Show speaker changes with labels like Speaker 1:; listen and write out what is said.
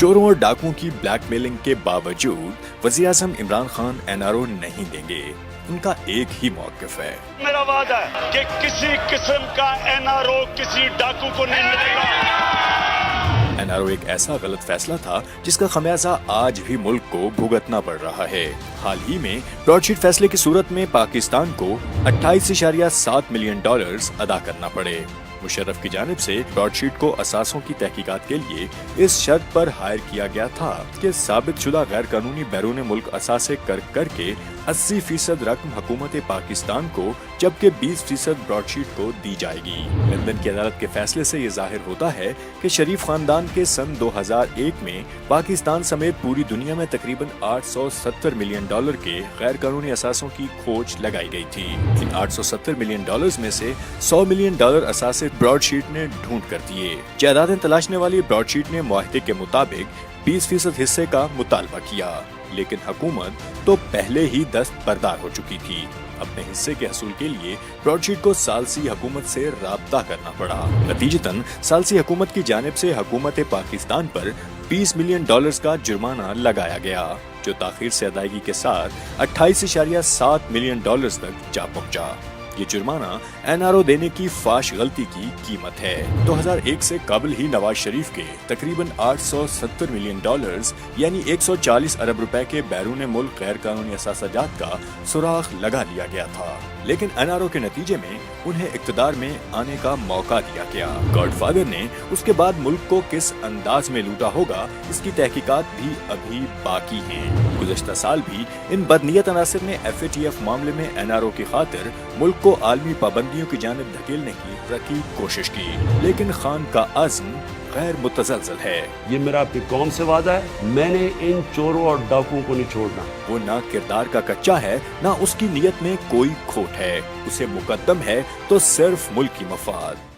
Speaker 1: चोरों और डाकुओं की ब्लैकमेलिंग के बावजूद वज़ीर आज़म इमरान खान एनआरओ नहीं देंगे। उनका एक ही मौक़िफ़ है,
Speaker 2: मेरा वादा है कि किसी किस्म का एनआरओ किसी डाकू को नहीं मिलेगा।
Speaker 1: एनआरओ एक ऐसा गलत फैसला था जिसका खमियाजा आज भी मुल्क को भुगतना पड़ रहा है। हाल ही में ब्रॉडशीट फैसले की सूरत में पाकिस्तान को 28.7 मिलियन डॉलर्स अदा करना पड़े। मुशर्रफ की जानिब से ब्रॉडशीट को असासों की तहकीकात के लिए इस शर्त पर हायर किया गया था कि साबित शुदा गैर कानूनी बैरून मुल्क असासे करके 80% रकम हुकूमत पाकिस्तान को जबकि 20% ब्रॉडशीट को दी जाएगी। लंदन की अदालत के फैसले से ये जाहिर होता है कि शरीफ खानदान के सन 2001 में पाकिस्तान समेत पूरी दुनिया में तकरीबन 870 मिलियन डॉलर के गैर कानूनी असासों की खोज लगाई गई थी। इन 870 मिलियन डॉलर्स में से 100 मिलियन डॉलर असासे ब्रॉडशीट ने ढूंढ कर दिए। जायदादें तलाशने वाली ब्रॉडशीट ने मुआहदे के मुताबिक 20% हिस्से का मुतालबा किया, लेकिन हुकूमत तो पहले ही दस्तबरदार हो चुकी थी। अपने हिस्से के हसूल के लिए ब्रॉडशीट को सालसी हुकूमत से राब्ता करना पड़ा। नतीजतन सालसी हुकूमत की जानिब से हुकूमत पाकिस्तान पर 20 मिलियन डॉलर्स का जुर्माना लगाया गया, जो ताखीर से अदायगी के साथ 28.7 मिलियन डॉलर्स तक जा पहुंचा। ये जुर्माना एनआरओ देने की फाश गलती की कीमत है। 2001 से कबल ही नवाज शरीफ के तकरीबन 870 मिलियन डॉलर्स यानी 140 अरब रुपए के बैरून मुल्क गैर कानूनी असासाजात का सुराग लगा लिया गया था, लेकिन एनआरओ के नतीजे में उन्हें इक्तदार में आने का मौका दिया गया। गॉडफादर ने उसके बाद मुल्क को किस अंदाज में लूटा होगा, इसकी तहकीकात भी अभी बाकी हैं। गुज़श्ता साल भी इन बदनीयत अनासिर ने FATF मामले में एनआरओ की खातिर मुल्क को आलमी पाबंदियों की जानिब धकेलने की रकीब कोशिश की, लेकिन खान का अज़्म गैर मुतज़लज़ल है।
Speaker 3: ये मेरा अपनी कौम से वादा है, मैंने इन चोरों और डाकुओं को नहीं छोड़ना।
Speaker 1: वो ना किरदार का कच्चा है, ना उसकी नीयत में कोई खोट है। उसे मुकद्दम है तो सिर्फ मुल्क की मफाद।